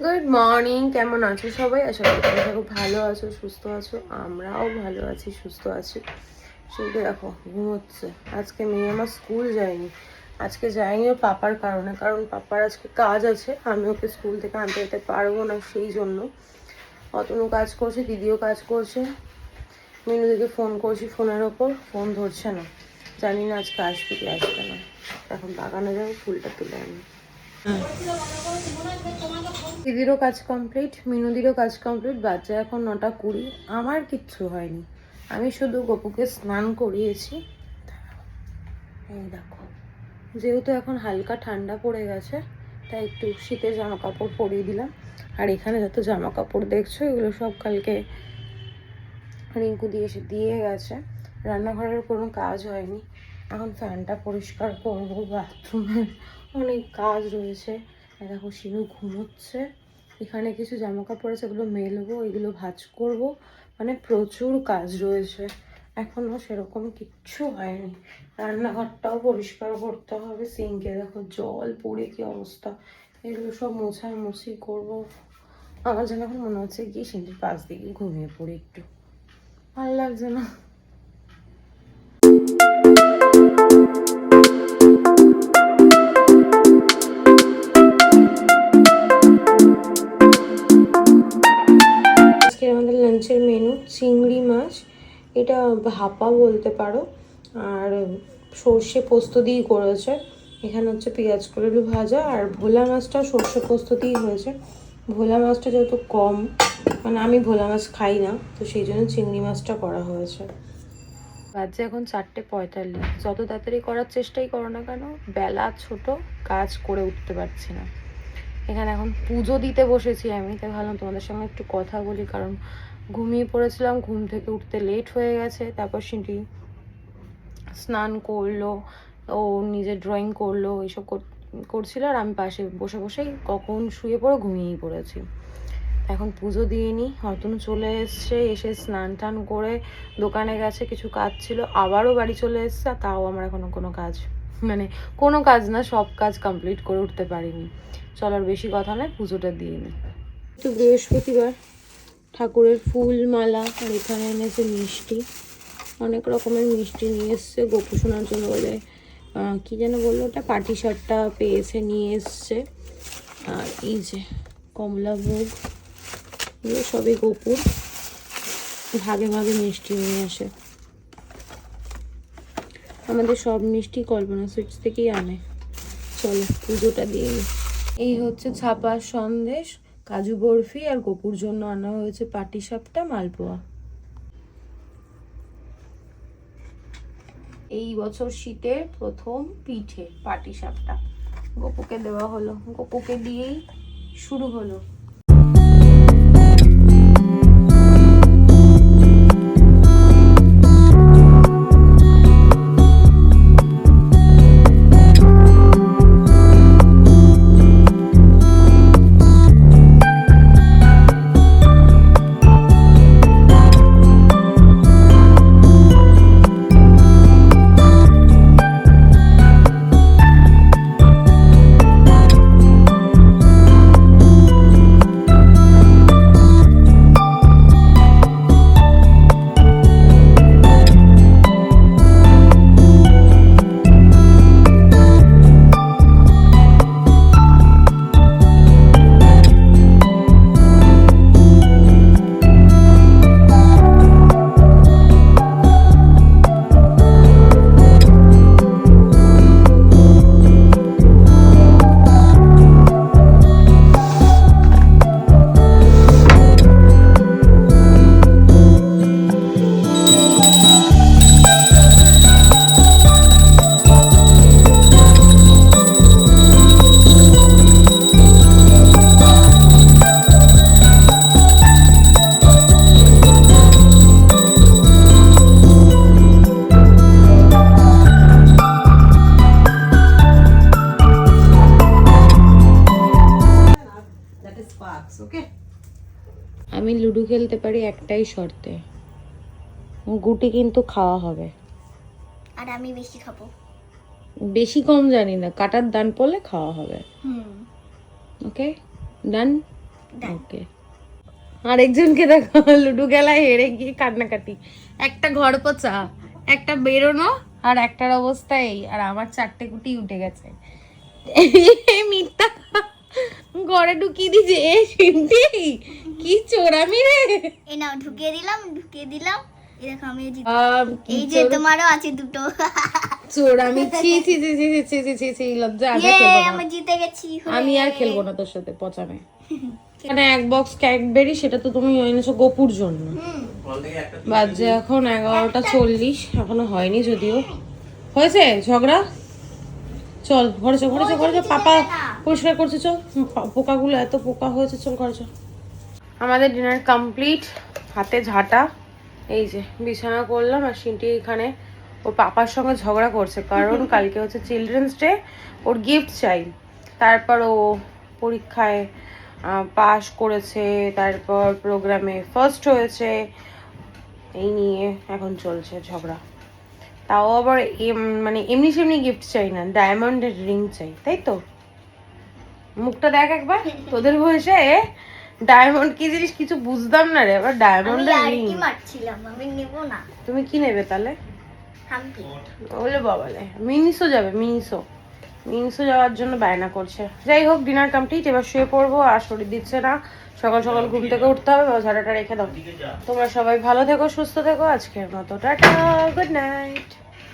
Good morning, কেমন আছো সবাই? আশা করি তোমরা খুব ভালো আছো, সুস্থ আছো। আমরাও ভালো আছি, সুস্থ আছি। শুধু দেখো ঘুমোচ্ছে। আজকে মেয়ে আমার স্কুল যায়নি। আজকে যায়নি ওর পাপার কারণে, কারণ পাপার আজকে কাজ আছে। আমি ওকে স্কুল থেকে আনতে যেতে পারবো না, সেই জন্য। অতনু কাজ করছে, দিদিও কাজ করছে। মিনুদিকে ফোন করছি, ফোনের ওপর ফোন ধরছে না। জানি না আজকে আসবে কি আসবে না। এখন বাগানে যাবো, ফুলটা তুলে আনি। দিদিরও কাজ কমপ্লিট, মিনুদিরও কাজ কমপ্লিট। বাচ্চা এখন 9:20। আমার কিচ্ছু হয়নি, আমি শুধু গপুকে স্নান করিয়েছি। এই দেখো, যেহেতু এখন হালকা ঠান্ডা পড়ে গেছে, তাই একটু শীতের জামা কাপড় পরিয়ে দিলাম। আর এখানে যত জামা কাপড় দেখছো, এগুলো সব কালকে রিঙ্কু দিয়ে গেছে। রান্নাঘরের কোনো কাজ হয়নি, এখন ফ্যানটা পরিষ্কার করবো, বাথরুমের অনেক কাজ রয়েছে। দেখো শিনু ঘুমোচ্ছে। এখানে কিছু জামা কাপড় আছে, এগুলো মেলবো, এগুলো ভাঁজ করব। মানে প্রচুর কাজ রয়েছে, এখনো সেরকম কিচ্ছু হয়নি। রান্নাঘরটাও পরিষ্কার করতে হবে। সিঙ্কে দেখো জল পড়ে কি অবস্থা, এগুলো সব মোছামুছি করবো। আমার যেন এখন মনে হচ্ছে গিয়ে সিঙ্কের পাশ দিয়ে ঘুমিয়ে পড়ি একটু, ভালো লাগছে না। আজকে আমাদের লাঞ্চের মেনু চিংড়ি মাছ, এটা ভাপা বলতে পারো, আর সর্ষে পোস্ত দিয়েই করেছে। এখানে হচ্ছে পেঁয়াজ কলু ভাজা, আর ভোলা মাছটা সর্ষে পোস্ত দিয়েই হয়েছে। ভোলা মাছটা যেহেতু কম, মানে আমি ভোলা মাছ খাই না, তো সেই জন্য চিংড়ি মাছটা করা হয়েছে। বাজে এখন 4:45। যত তাড়াতাড়ি করার চেষ্টাই করো না কেন, বেলা ছোট, কাজ করে উঠতে পারছি না। এখানে এখন পুজো দিতে বসেছি আমি, তাই ভাবলাম তোমাদের সঙ্গে একটু কথা বলি, কারণ ঘুমিয়ে পড়েছিলাম, ঘুম থেকে উঠতে লেট হয়ে গেছে। তারপর সিঁটি স্নান করলো, ও নিজে ড্রয়িং করলো, এইসব করছিল, আর আমি পাশে বসে বসেই কখন শুয়ে পড়ে ঘুমিয়েই পড়েছি। এখন পুজো দিয়ে নিই। অতনু চলে এসছে, এসে স্নান টান করে দোকানে গেছে, কিছু কাজ ছিল, আবারও বাড়ি চলে এসছে। আর তাও আমার এখনো কোনো কাজ, মানে কোনো কাজ না, সব কাজ কমপ্লিট করে উঠতে পারিনি। চলার বেশি কথা নয়, পুজোটা দিয়ে নিই। তো বৃহস্পতিবার, ঠাকুরের ফুল মালা, আর এখানে এনেছে মিষ্টি, অনেক রকমের মিষ্টি নিয়ে এসছে গোপু শোনার জন্য। বলে কি যেন বললো ওটা, পাটিসাপটা পেয়েছে, নিয়ে এসছে। আর এই যে কমলাভোগ, এগুলো সবই গোপুর, ভাগে ভাগে মিষ্টি নিয়ে আসে। আমাদের সব মিষ্টি কল্পনা সুইটস থেকেই আনে। চলো পুজোটা দিয়ে নিই। এই হচ্ছে ছাপা সন্দেশ, কাজু বরফি, আর গোপুর জন্য আনা হয়েছে পাটিসাপটা, মালপোয়া। এই বছর শীতের প্রথম পিঠে পাটিসাপটা গোপুকে দেওয়া হলো, গোপুকে দিয়েই শুরু হলো। আমি লুডো খেলতে পারি একটাই শর্তে, গুটি কিন্তু খাওয়া হবে। আর আমি বেশি খাবো। বেশি কম জানি না, কাটার দান পড়লে খাওয়া হবে। ওকে, ডান। ওকে। আরেকজনকে দেখো লুডো খেলায় হেরে গিয়ে কান্নাকাটি, একটা ঘর পোছা, একটা বেরোনো, আর একটার অবস্থা এই, আর আমার 4টে গুটি উঠে গেছে। এই মিথ্যা ঘরে ঢুকিয়ে দিয়েছে এ সিনটি, কি চোরামি রে। এই নাও ঢুকিয়ে দিলাম এই দেখো আমি কি এই যে তোমারও আছে দুটো। চোরামি, ছি ছি ছি ছি ছি ছি ছি ছি, লজ্জা। আমি আর খেলবো না, আমি জিতে গেছি। আমি আর খেলবো না তোর সাথে পচামে। মানে এক বক্স ক্যাডবেরি, সেটা তো তুমি এনেছো গোপুর জন্য। বাজে এখন 11টা 40, এখনো হয়নি যদিও। হয়েছে ঝগড়া? চল ঘরে চল, ঘরে চল, ঘরে চল, পাপা পরিষ্কার করছে, চল। পোকাগুলো এত পোকা হয়েছে, চল ঘরে চল। আমাদের ডিনার কমপ্লিট, হাতে ঝাঁটা। এই যে বিছানা করলাম, আর সিনটি এখানে ওর পাপার সঙ্গে ঝগড়া করছে, কারণ কালকে হচ্ছে চিলড্রেন্স ডে, ওর গিফট চাই। তারপর ও পরীক্ষায় পাশ করেছে, তারপর প্রোগ্রামে ফার্স্ট হয়েছে, এই নিয়ে এখন চলছে ঝগড়া। তাও আবার মানে এমনি সেমনি গিফট চাই না, ডায়মন্ডের রিং চাই, তাই তো? মুখটা দেখ একবার, তোদের বয়সে ডায়মন্ড কি জিনিস কিছু বুঝতাম না রে, আবার ডায়মন্ডের রিং। আমি নেব না। তুমি কি নেবে তাহলে? হামকি। বলে বাবালে, মিনিসো যাবে, মিনিসো যাওয়ার জন্য বায়না করছে। যাই হোক, ডিনার কমপ্লিট, এবার শুয়ে পড়বো, আর শরীর দিচ্ছে না, সকাল সকাল ঘুম থেকে উঠতে হবে। ঝাড়াটা রেখে দাও। তোমরা সবাই ভালো থেকো, সুস্থ থেকো, আজকের মতো টাটা, গুড নাইট।